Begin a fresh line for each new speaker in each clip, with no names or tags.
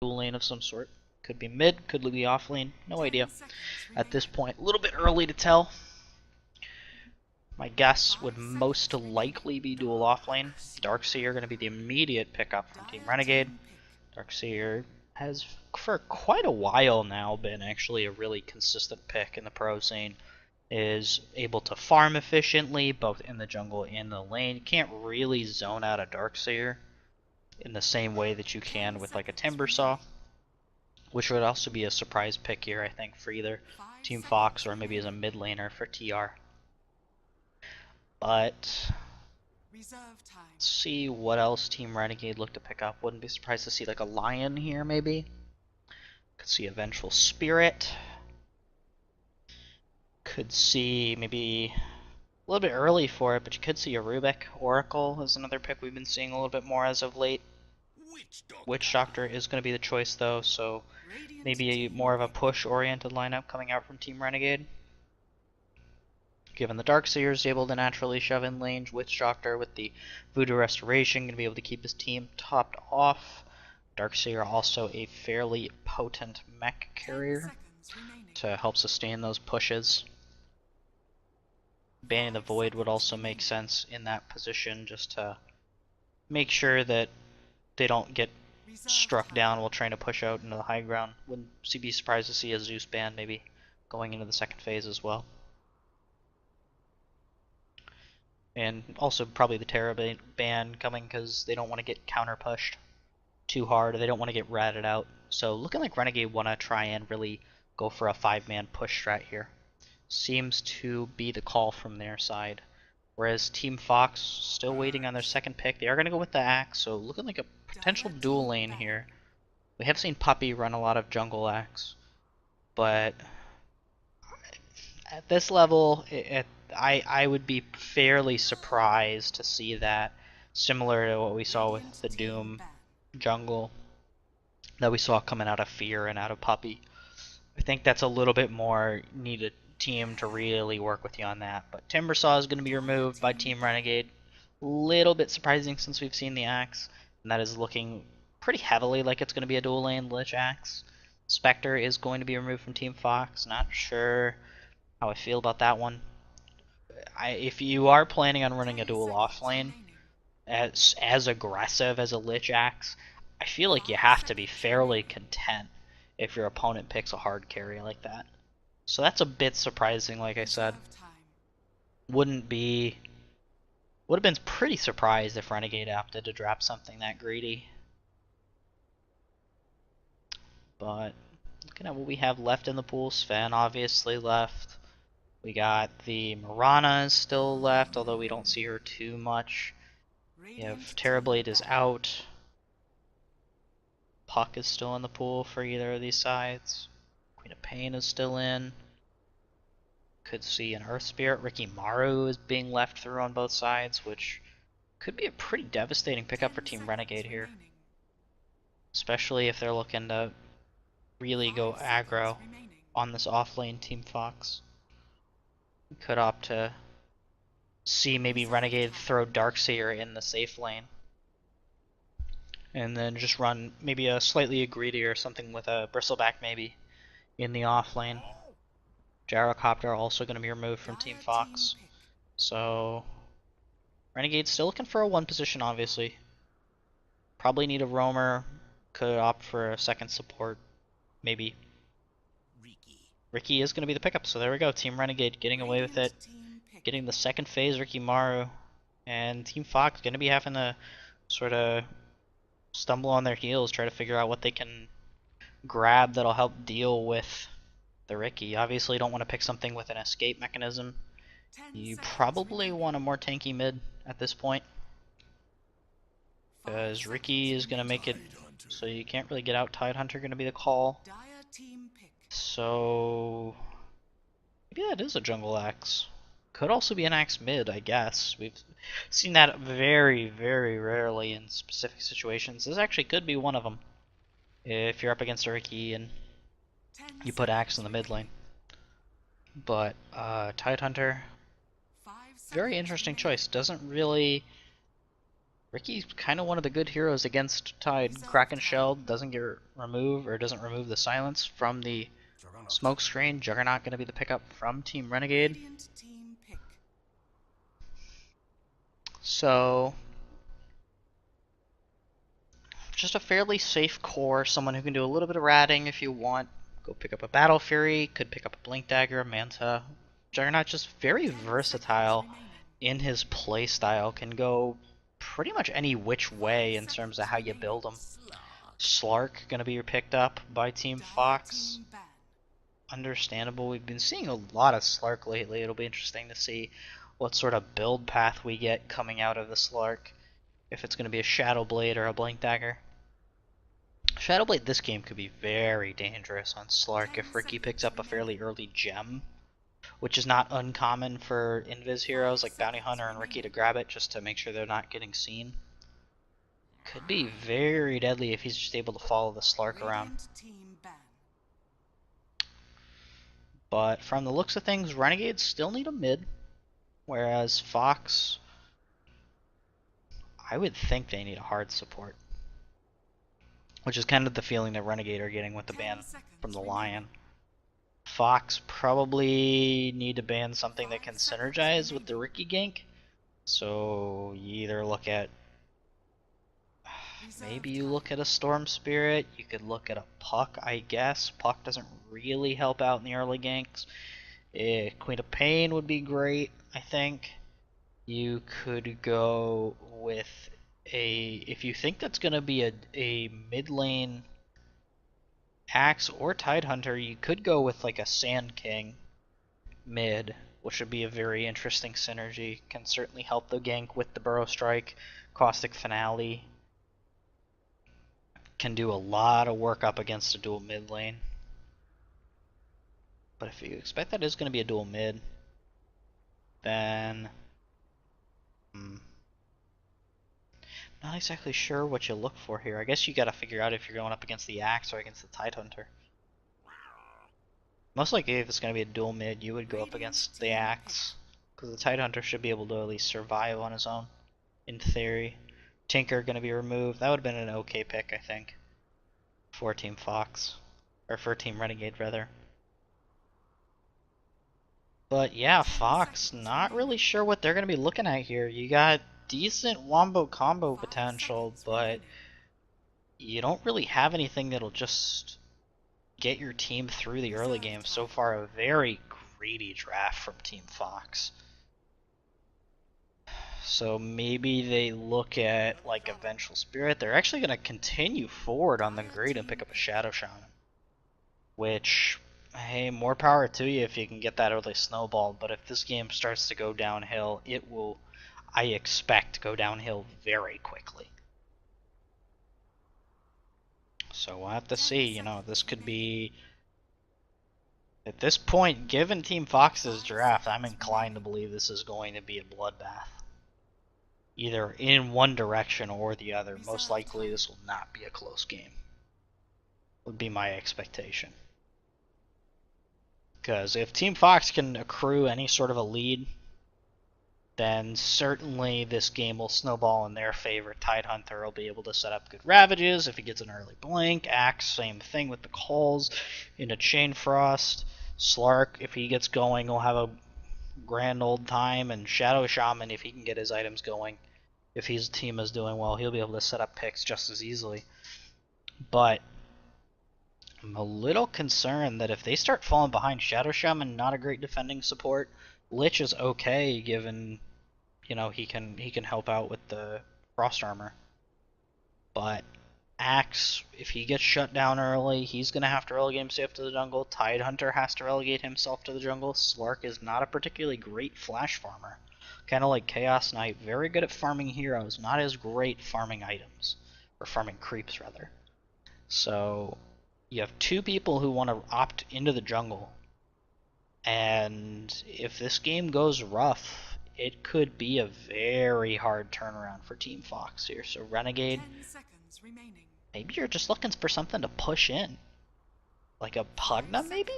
dual lane of some sort. Could be mid, could be off lane, no idea at this point. A little bit early to tell. My guess would most likely be dual off lane. Darkseer going to be the immediate pickup from Team Renegade. Darkseer has for quite a while now been actually a really consistent pick in the pro scene. Is able to farm efficiently both in the jungle and the lane. You can't really zone out a Darkseer in the same way that you can with like a Timbersaw, which would also be a surprise pick here, I think, for either Team Fox or maybe as a mid laner for TR. But let's see what else Team Renegade looked to pick up. Wouldn't be surprised to see like a Lion here, maybe. Could see a Vengeful Spirit. Could see maybe a little bit early for it, but you could see a Rubik. Oracle is another pick we've been seeing a little bit more as of late. Witch Doctor is going to be the choice though, so maybe more of a push-oriented lineup coming out from Team Renegade. Given the Darkseer is able to naturally shove in lane, Witch Doctor with the Voodoo Restoration going to be able to keep his team topped off. Darkseer also a fairly potent mech carrier to help sustain those pushes. Banning the Void would also make sense in that position just to make sure that they don't get struck down while trying to push out into the high ground. Wouldn't be surprised to see a Zeus ban maybe going into the second phase as well. And also probably the Terra ban coming because they don't want to get counter pushed too hard, or they don't want to get ratted out. So looking like Renegade want to try and really go for a 5-man push strat here. Seems to be the call from their side. Whereas Team Fox still waiting on their second pick. They are going to go with the Axe, so looking like a potential dual lane here. We have seen Puppey run a lot of jungle Axe, but at this level, I would be fairly surprised to see that, similar to what we saw with the Doom jungle that we saw coming out of Fear and out of Puppey. I think that's a little bit more needed team to really work with you on that. But Timbersaw is going to be removed by Team Renegade. Little bit surprising since we've seen the Axe, and that is looking pretty heavily like it's going to be a dual lane Lich Axe. Spectre is going to be removed from Team Fox. Not sure how I feel about that one. If you are planning on running a dual off lane as aggressive as a Lich Axe, I feel like you have to be fairly content if your opponent picks a hard carry like that. So that's a bit surprising, like I said. Would have been pretty surprised if Renegade opted to drop something that greedy. But looking at what we have left in the pool, Sven obviously left. We got the Mirana is still left, although we don't see her too much. We have Terrorblade is out. Puck is still in the pool for either of these sides. Queen of Pain is still in. Could see an Earth Spirit. Ricky Maru is being left through on both sides, which could be a pretty devastating pickup for Team Renegade here. Especially if they're looking to really go aggro on this offlane Team Fox. We could opt to see maybe Renegade throw Darkseer in the safe lane. And then just run maybe a slightly greedier something with a Bristleback maybe in the off lane. Gyrocopter also going to be removed from Team Fox. So Renegade's still looking for a 1 position obviously. Probably need a roamer. Could opt for a second support. Maybe. Ricky is going to be the pickup, so there we go. Team Renegade getting away with it. Getting the second phase Ricky Maru. And Team Fox going to be having to sort of stumble on their heels, try to figure out what they can grab that'll help deal with the Ricky. Obviously you don't want to pick something with an escape mechanism. You probably want a more tanky mid at this point, because Ricky is going to make it so you can't really get out. Tidehunter going to be the call. So maybe that is a jungle axe. Could also be an axe mid, I guess. We've seen that very, very rarely in specific situations. This actually could be one of them. If you're up against a Ricky and you put axe in the mid lane. But Tidehunter, very interesting choice. Doesn't really Ricky's kind of one of the good heroes against Tide. Kraken Shell doesn't get removed, or doesn't remove the silence from the smoke screen. Juggernaut going to be the pickup from Team Renegade. So, just a fairly safe core, someone who can do a little bit of ratting if you want. Go pick up a Battle Fury, could pick up a Blink Dagger, a Manta. Juggernaut just very versatile in his playstyle, can go pretty much any which way in terms of how you build him. Slark gonna be picked up by Team Fox. Understandable. We've been seeing a lot of Slark lately. It'll be interesting to see what sort of build path we get coming out of the Slark. If it's going to be a Shadow Blade or a Blink Dagger. Shadow Blade this game could be very dangerous on Slark if Ricky picks up a fairly early gem, which is not uncommon for Invis heroes like Bounty Hunter and Ricky to grab it just to make sure they're not getting seen. Could be very deadly if he's just able to follow the Slark around. But from the looks of things, Renegades still need a mid, whereas Fox, I would think they need a hard support. Which is kind of the feeling that Renegade are getting with the ban from the Lion. Fox probably need to ban something that can synergize with the Ricky gank. So you either look at, maybe you look at a Storm Spirit, you could look at a Puck, I guess. Puck doesn't really help out in the early ganks. Queen of Pain would be great, I think. You could go with if you think that's going to be a mid lane Axe or Tidehunter, you could go with like a Sand King mid, which would be a very interesting synergy. Can certainly help the gank with the Burrow Strike, Caustic Finale. Can do a lot of work up against a dual mid lane. But if you expect that is going to be a dual mid, then not exactly sure what you look for here. I guess you gotta figure out if you're going up against the Axe or against the Tidehunter. Most likely if it's gonna be a dual mid, you would go up against the Axe, because the Tidehunter should be able to at least survive on his own, in theory. Tinker gonna be removed. That would have been an okay pick, I think, for Team Fox. Or for Team Renegade, rather. But yeah, Fox, not really sure what they're gonna be looking at here. You got decent wombo combo potential, but you don't really have anything that'll just get your team through the early game. So far, a very greedy draft from Team Fox. So maybe they look at like a Vengeful Spirit. They're actually going to continue forward on the grid and pick up a Shadow Shaman. Which, hey, more power to you if you can get that early snowball. But if this game starts to go downhill, it will, I expect, go downhill very quickly. So we'll have to see. You know, this could be, at this point, given Team Fox's draft, I'm inclined to believe this is going to be a bloodbath. Either in one direction or the other. Most likely this will not be a close game. Would be my expectation. Because if Team Fox can accrue any sort of a lead, then certainly this game will snowball in their favor. Tidehunter will be able to set up good ravages if he gets an early blink. Axe, same thing with the calls into Chain Frost. Slark, if he gets going, will have a grand old time. And Shadow Shaman, if he can get his items going, if his team is doing well, he'll be able to set up picks just as easily. But I'm a little concerned that if they start falling behind, Shadow Shaman, not a great defending support. Lich is okay, given, you know, he can help out with the Frost Armor. But Axe, if he gets shut down early, he's going to have to relegate himself to the jungle. Tidehunter has to relegate himself to the jungle. Slark is not a particularly great flash farmer. Kind of like Chaos Knight, very good at farming heroes, not as great farming items. Or farming creeps, rather. So you have two people who want to opt into the jungle. And if this game goes rough, it could be a very hard turnaround for Team Fox here. So Renegade, maybe you're just looking for something to push in. Like a Pugna, maybe?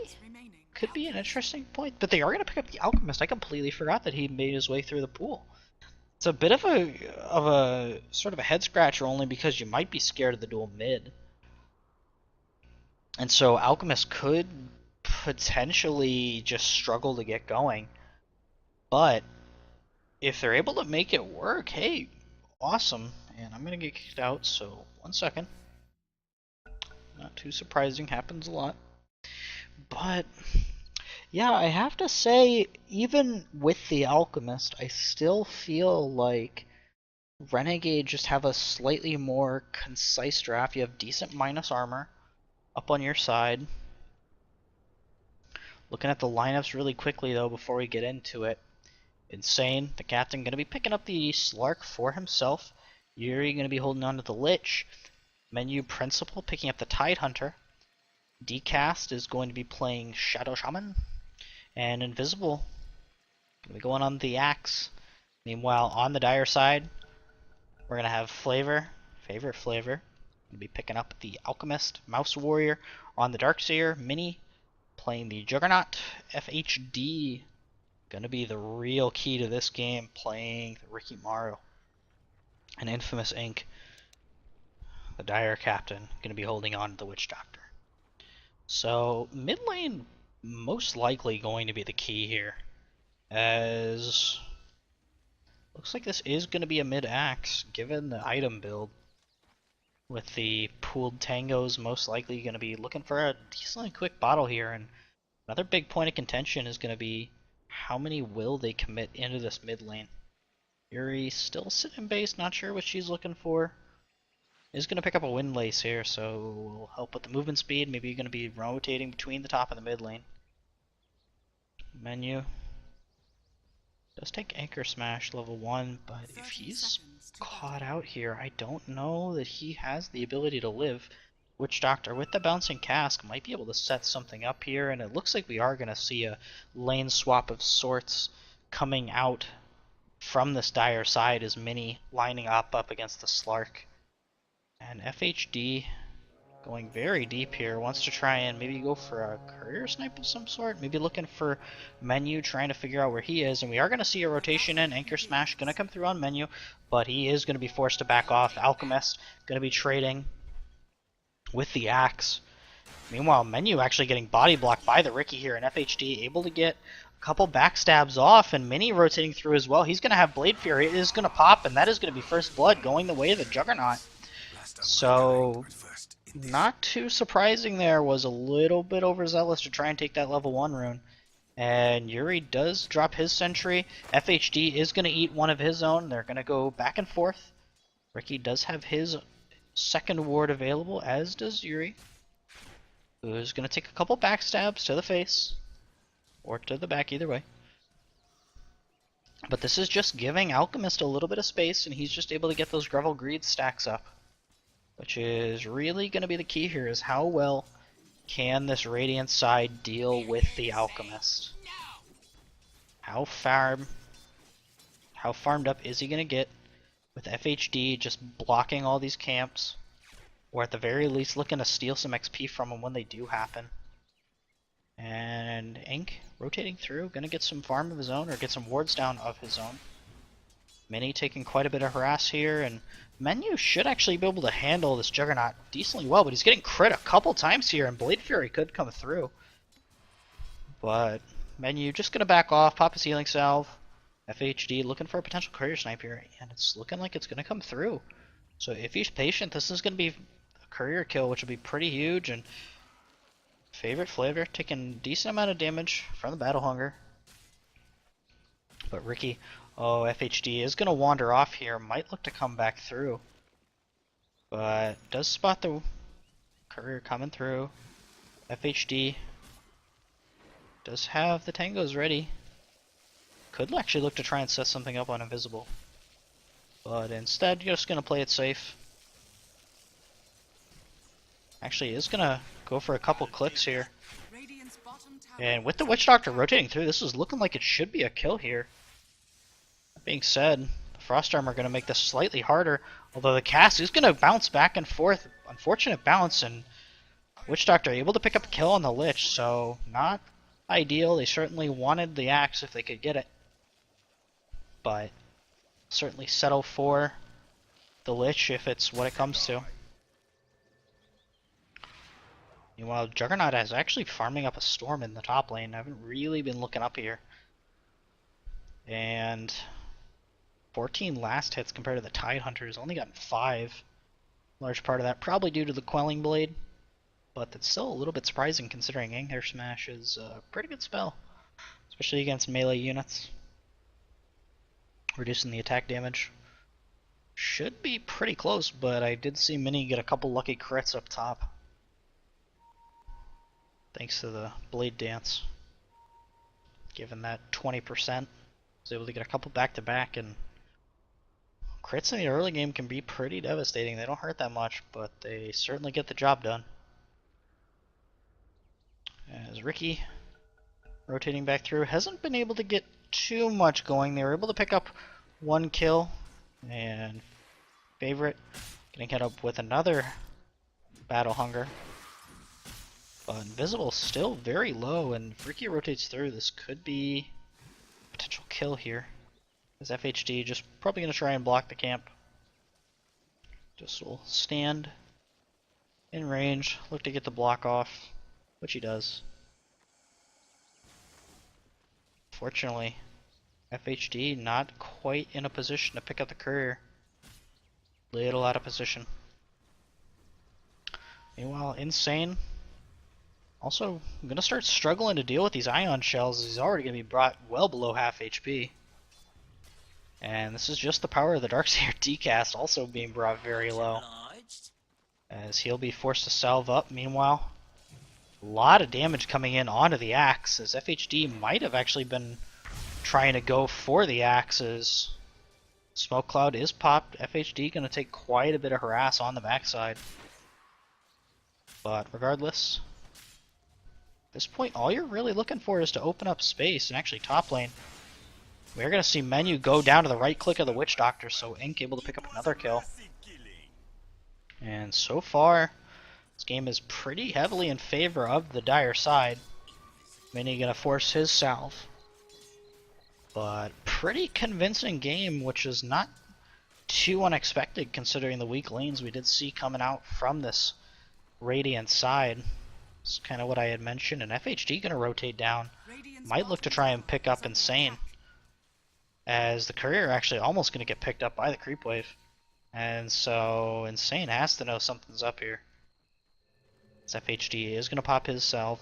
Could be an interesting point. But they are going to pick up the Alchemist. I completely forgot that he made his way through the pool. It's a bit of a sort of a head scratcher only because you might be scared of the dual mid. And so Alchemist could potentially just struggle to get going. But if they're able to make it work, hey, awesome. And I'm going to get kicked out, so 1 second. Not too surprising, happens a lot. But yeah, I have to say, even with the Alchemist, I still feel like Renegade just have a slightly more concise draft. You have decent minus armor up on your side. Looking at the lineups really quickly though before we get into it. Insane, the captain going to be picking up the Slark for himself. Yuri going to be holding on to the Lich. Menu Principal picking up the Tidehunter. Decast is going to be playing Shadow Shaman. And Invisible going to be going on the Axe. Meanwhile, on the Dire side, we're going to have Favorite Flavor. Going to be picking up the Alchemist. Mouse Warrior on the Darkseer. Mini playing the Juggernaut. FHD going to be the real key to this game, playing Ricky Morrow. And Infamous Inc., the Dire Captain, going to be holding on to the Witch Doctor. So mid lane most likely going to be the key here, as looks like this is going to be a mid-axe given the item build, with the pooled tangos most likely going to be looking for a decently quick bottle here. And another big point of contention is going to be how many will they commit into this mid lane. Yuri still sitting base, not sure what she's looking for. Is going to pick up a Windlace here, so will help with the movement speed. Maybe you're going to be rotating between the top and the mid lane. Menu does take Anchor Smash level 1, but if he's caught out here, I don't know that he has the ability to live. Witch Doctor with the Bouncing Cask might be able to set something up here, and it looks like we are going to see a lane swap of sorts coming out from this Dire side, as Mini lining up against the Slark. And FHD going very deep here, wants to try and maybe go for a courier snipe of some sort, maybe looking for Menu, trying to figure out where he is. And we are going to see a rotation in. Anchor Smash going to come through on Menu, but he is going to be forced to back off. Alchemist going to be trading with the Axe. Meanwhile, Menu actually getting body blocked by the Ricky here, and FHD able to get a couple backstabs off, and Mini rotating through as well. He's going to have Blade Fury. It is going to pop, and that is going to be First Blood going the way of the Juggernaut. So not too surprising there, was a little bit overzealous to try and take that level 1 rune. And Yuri does drop his sentry. FHD is going to eat one of his own. They're going to go back and forth. Ricky does have his second ward available, as does Yuri, who's going to take a couple backstabs to the face, or to the back, either way. But this is just giving Alchemist a little bit of space, and he's just able to get those Gravel Greed stacks up. Which is really going to be the key here, is how well can this Radiant side deal with the Alchemist? How farmed up is he going to get with FHD just blocking all these camps? Or at the very least looking to steal some XP from them when they do happen. And Ink rotating through, going to get some farm of his own, or get some wards down of his own. Mini taking quite a bit of harass here, and Menu should actually be able to handle this Juggernaut decently well, but he's getting crit a couple times here, and Blade Fury could come through. But Menu just going to back off, pop his healing salve. FHD looking for a potential courier snipe here, and it's looking like it's going to come through. So if he's patient, this is going to be a courier kill, which will be pretty huge. And Favorite Flavor taking a decent amount of damage from the Battle Hunger. But Ricky, oh, FHD is going to wander off here, might look to come back through. But does spot the courier coming through. FHD does have the tangos ready. Could actually look to try and set something up on Invisible. But instead, you're just going to play it safe. Actually, is going to go for a couple clicks here. And with the Witch Doctor rotating through, this is looking like it should be a kill here. That being said, the Frost Armor are going to make this slightly harder. Although the cast is going to bounce back and forth. Unfortunate bounce, and Witch Doctor able to pick up a kill on the Lich. So, not ideal. They certainly wanted the axe if they could get it. But certainly settle for the Lich if it's what it comes to. Meanwhile, Juggernaut is actually farming up a Storm in the top lane. I haven't really been looking up here. And 14 last hits compared to the Tidehunters. Only gotten 5. Large part of that probably due to the Quelling Blade. But that's still a little bit surprising considering Anger Smash is a pretty good spell. Especially against melee units. Reducing the attack damage. Should be pretty close, but I did see Mini get a couple lucky crits up top. Thanks to the Blade Dance. Given that 20%, was able to get a couple back-to-back, and crits in the early game can be pretty devastating. They don't hurt that much, but they certainly get the job done. As Ricky, rotating back through, hasn't been able to get too much going. They were able to pick up 1 kill, and Favorite getting hit up with another Battle Hunger. But Invisible still very low, and if Ricky rotates through, this could be a potential kill here. As FHD just probably going to try and block the camp. Just will stand in range, look to get the block off, which he does. Fortunately, FHD not quite in a position to pick up the courier. Little out of position. Meanwhile, Insane also going to start struggling to deal with these ion shells. He's already going to be brought well below half HP. And this is just the power of the Darkseer decast also being brought very low. As he'll be forced to salve up. Meanwhile, a lot of damage coming in onto the axe, as FHD might have actually been trying to go for the axes. Smoke Cloud is popped. FHD going to take quite a bit of harass on the backside. But regardless, at this point all you're really looking for is to open up space, and actually top lane. We're going to see Menu go down to the right click of the Witch Doctor, so Ink able to pick up another kill. And so far, this game is pretty heavily in favor of the Dire side. Mini going to force his salve. But pretty convincing game, which is not too unexpected considering the weak lanes we did see coming out from this Radiant side. It's kind of what I had mentioned, and FHD going to rotate down. Might look to try and pick up Insane, as the courier actually almost going to get picked up by the creep wave. And so Insane has to know something's up here. As FHD is going to pop his salve,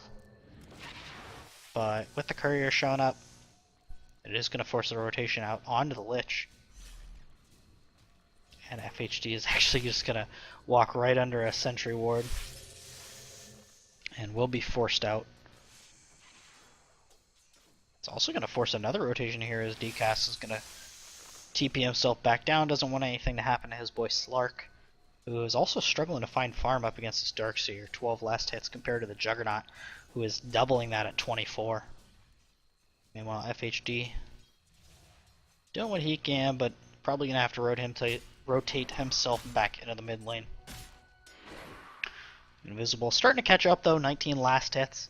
but with the courier showing up, it is going to force the rotation out onto the Lich. And FHD is actually just going to walk right under a sentry ward. And will be forced out. It's also going to force another rotation here, as Decast is going to TP himself back down. Doesn't want anything to happen to his boy Slark, who is also struggling to find farm up against his Darkseer. 12 last hits compared to the Juggernaut, who is doubling that at 24. Meanwhile, FHD doing what he can, but probably going to have to rotate himself back into the mid lane. Invisible starting to catch up though, 19 last hits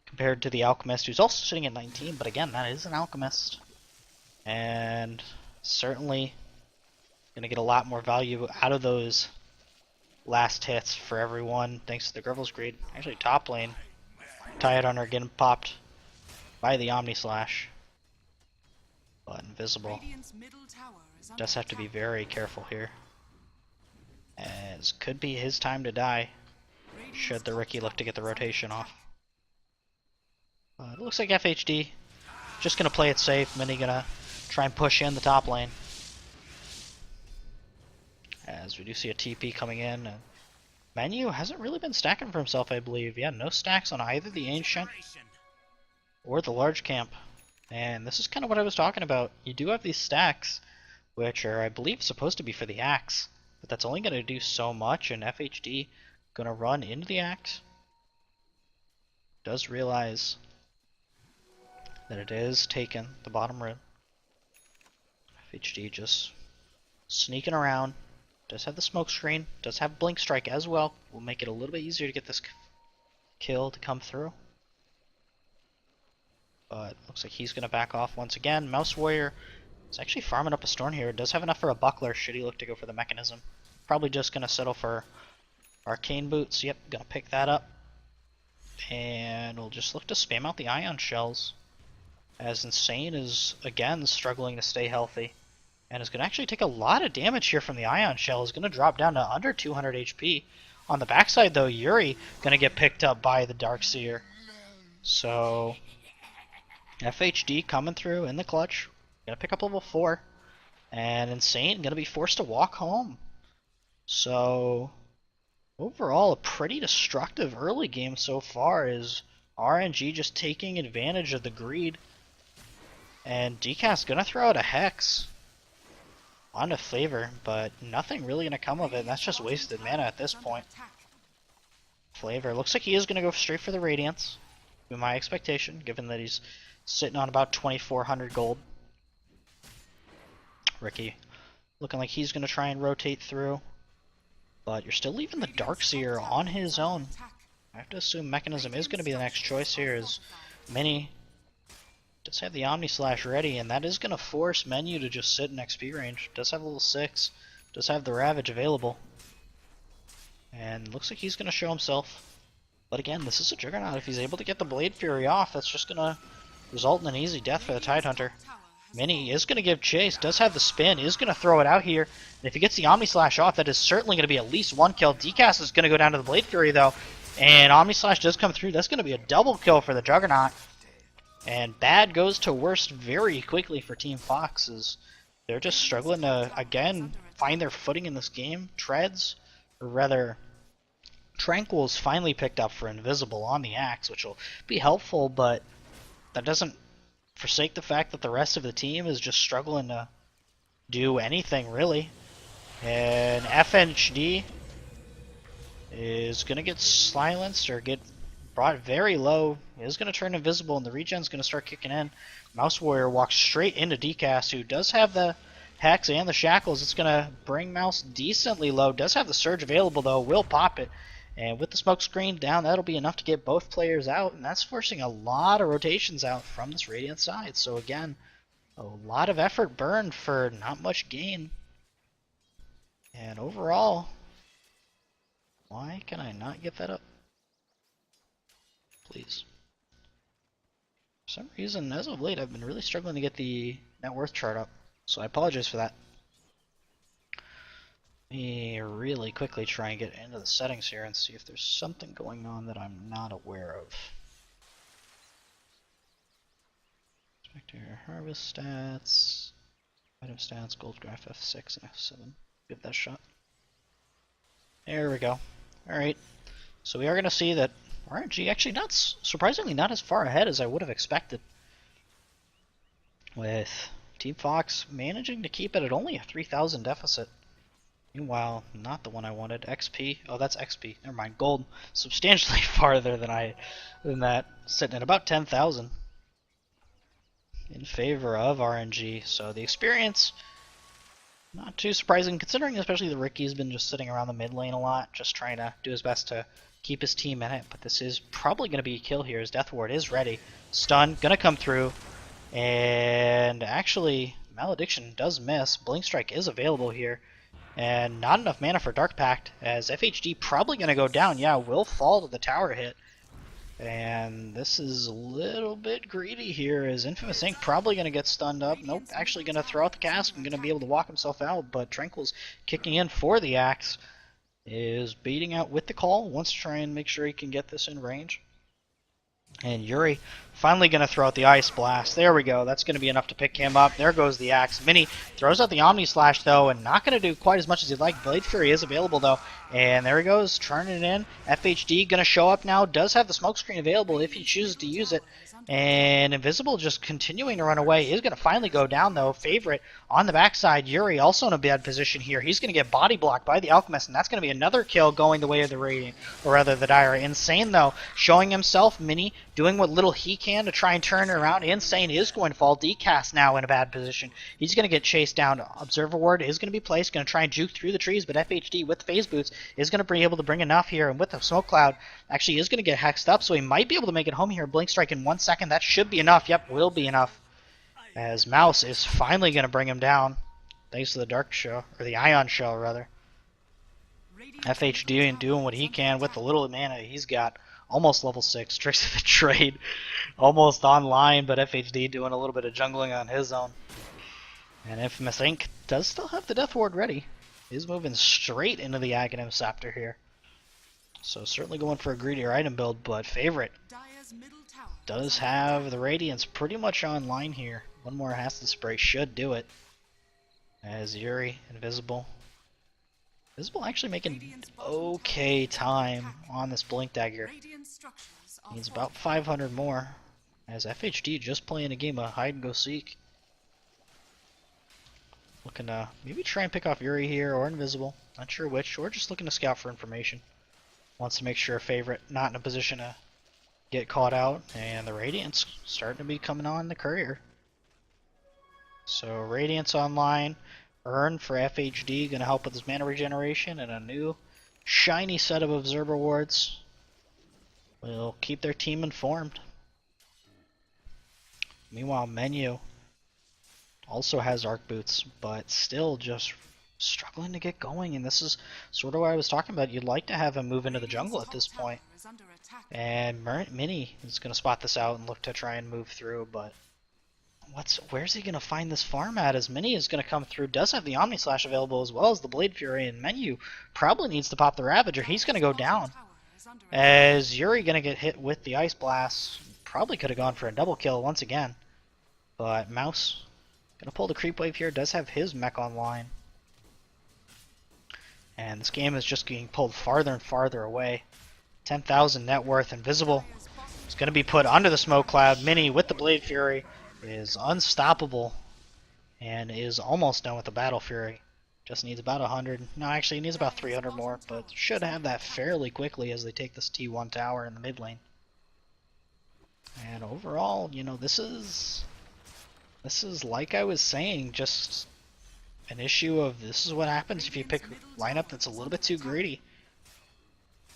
compared to the Alchemist, who's also sitting at 19, but again, that is an Alchemist. And certainly going to get a lot more value out of those last hits for everyone, thanks to the Gravel's Greed. Actually, top lane, Tidehunter getting popped by the Omni Slash. But Invisible does have to be very careful here, as could be his time to die should the Ricky look to get the rotation off. It looks like FHD just going to play it safe. Mini going to try and push in the top lane. As we do see a TP coming in. Menu hasn't really been stacking for himself, I believe. Yeah, no stacks on either the Ancient or the large camp. And this is kind of what I was talking about. You do have these stacks, which are, I believe, supposed to be for the axe. But that's only going to do so much, and FHD going to run into the axe. Does realize that it is taken, the bottom rib. FHD just sneaking around. Does have the smoke screen. Does have Blink Strike as well. Will make it a little bit easier to get this kill to come through. But looks like he's going to back off once again. Mouse Warrior It's actually farming up a Storm here. It does have enough for a Buckler should he look to go for the Mechanism. Probably just going to settle for Arcane Boots. Yep, going to pick that up. And we'll just look to spam out the Ion Shells. As Insane is, again, struggling to stay healthy. And is going to actually take a lot of damage here from the Ion Shell. Is going to drop down to under 200 HP. On the backside, though, Yuri going to get picked up by the Darkseer. So, FHD coming through in the clutch. Going to pick up level 4. And Insane going to be forced to walk home. So, overall, a pretty destructive early game so far is RNG just taking advantage of the greed. And DCAS going to throw out a Hex onto Flavor, but nothing really going to come of it. That's just wasted mana at this point. Flavor looks like he is going to go straight for the Radiance, to my expectation, given that he's sitting on about 2,400 gold. Ricky looking like he's going to try and rotate through, but you're still leaving the Darkseer on his own. I have to assume Mechanism is going to be the next choice here, as Mini does have the Omni Slash ready, and that is going to force Menu to just sit in XP range. Does have level 6, does have the Ravage available, and looks like he's going to show himself. But again, this is a Juggernaut. If he's able to get the Blade Fury off, that's just going to result in an easy death for the Tidehunter. Mini is going to give chase, does have the spin, is going to throw it out here. And if he gets the Omni Slash off, that is certainly going to be at least one kill. DCAS is going to go down to the Blade Fury though, and Omni Slash does come through. That's going to be a double kill for the Juggernaut. And bad goes to worst very quickly for Team Fox, as they're just struggling to, again, find their footing in this game. Treads, or rather, Tranquil's finally picked up for Invisible on the Axe, which will be helpful, but that doesn't forsake the fact that the rest of the team is just struggling to do anything, really. And FHD is going to get silenced or get brought very low. He is going to turn invisible, and the regen's going to start kicking in. Mouse Warrior walks straight into DCAS, who does have the Hex and the Shackles. It's going to bring Mouse decently low. Does have the Surge available, though. Will pop it. And with the smoke screen down, that'll be enough to get both players out, and that's forcing a lot of rotations out from this Radiant side. So again, a lot of effort burned for not much gain. And overall, why can I not get that up? Please. For some reason, as of late, I've been really struggling to get the net worth chart up, so I apologize for that. Let me really quickly try and get into the settings here and see if there's something going on that I'm not aware of. Spectre harvest stats, item stats, gold graph F6 and F7. Give that a shot. There we go. Alright, so we are going to see that RNG actually surprisingly not as far ahead as I would have expected, with Team Fox managing to keep it at only a 3,000 deficit. Meanwhile, not the one I wanted. XP. Oh, that's XP. Never mind. Gold. Substantially farther than that. Sitting at about 10,000. In favor of RNG. So the experience, not too surprising, considering especially the Ricky's been just sitting around the mid lane a lot, just trying to do his best to keep his team in it. But this is probably going to be a kill here, as Death Ward is ready. Stun, going to come through. And actually, Malediction does miss. Blink Strike is available here. And not enough mana for Dark Pact, as FHD probably going to go down. Yeah, will fall to the tower hit. And this is a little bit greedy here, as Infamous Inc. probably going to get stunned up. Nope, actually going to throw out the cask and going to be able to walk himself out, but Tranquil's kicking in for the Axe. Is baiting out with the call, wants to try and make sure he can get this in range. And Yuri finally going to throw out the Ice Blast. There we go. That's going to be enough to pick him up. There goes the Axe. Mini throws out the Omni Slash, though, and not going to do quite as much as he'd like. Blade Fury is available, though. And there he goes, turning it in. FHD going to show up now. Does have the smoke screen available if he chooses to use it. And Invisible just continuing to run away. Is going to finally go down, though. Favorite on the backside. Yuri also in a bad position here. He's going to get body blocked by the Alchemist, and that's going to be another kill going the way of the Radiant, or rather the Dire. Insane, though, showing himself. Mini doing what little he can to try and turn it around. Insane is going to fall. DCAS now in a bad position. He's going to get chased down. Observer Ward is going to be placed. Going to try and juke through the trees, but FHD with the Phase Boots is going to be able to bring enough here, and with the Smoke Cloud actually is going to get hexed up, so he might be able to make it home here. Blink Strike in 1 second. That should be enough. Yep, will be enough. as Mouse is finally going to bring him down, thanks to the Dark Shell, or the Ion Shell rather. FHD and doing what he can with the little mana he's got. Almost level 6, Tricks of the Trade, almost online, but FHD doing a little bit of jungling on his own. And Infamous Inc. does still have the Death Ward ready. He's moving straight into the Aghanim Scepter here. So certainly going for a greedier item build, but Favorite does have the Radiance pretty much online here. One more Acid Spray should do it. As Yuri, Invisible. Invisible actually making okay time on this Blink Dagger. Needs about 500 more. As FHD just playing a game of hide and go seek. Looking to maybe try and pick off Yuri here or Invisible. Not sure which. Or just looking to scout for information. Wants to make sure Favorite not in a position to get caught out. And the Radiance starting to be coming on the courier. So Radiance online. Earn for FHD, going to help with his mana regeneration, and a new shiny set of Observer Wards will keep their team informed. Meanwhile, Menu also has Arc Boots, but still just struggling to get going, and this is sort of what I was talking about. You'd like to have him move into the jungle at this point. And Mini is going to spot this out and look to try and move through, but where's he going to find this farm at? As Mini is going to come through, does have the Omni Slash available as well as the Blade Fury, and Menu probably needs to pop the Ravager. He's going to go down. As Yuri going to get hit with the Ice Blast, probably could have gone for a double kill once again. But Mouse going to pull the Creep Wave here, does have his mech online. And this game is just getting pulled farther and farther away. 10,000 net worth, Invisible. It's going to be put under the smoke cloud. Mini with the Blade Fury is unstoppable and is almost done with the Battle Fury. Just needs about 100. No, actually, he needs about 300 more, but should have that fairly quickly as they take this T1 tower in the mid lane. And overall, you know, this is like I was saying, just an issue of this is what happens if you pick a lineup that's a little bit too greedy.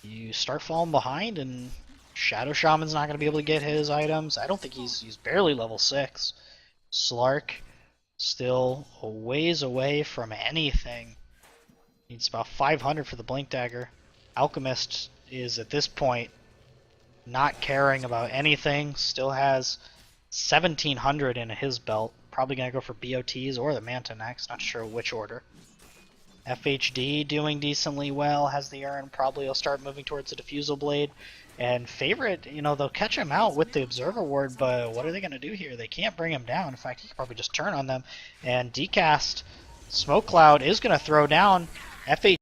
You start falling behind, and Shadow Shaman's not going to be able to get his items. I don't think he's barely level 6. Slark still a ways away from anything. Needs about 500 for the Blink Dagger. Alchemist is at this point not caring about anything. Still has 1700 in his belt. Probably going to go for BOTs or the Manta next. Not sure which order. FHD doing decently well. Has the urn. Probably will start moving towards the Diffusal Blade. And Favorite, you know, they'll catch him out with the Observer Ward, but what are they going to do here? They can't bring him down. In fact, he could probably just turn on them. And Decast, Smoke Cloud is going to throw down. FHD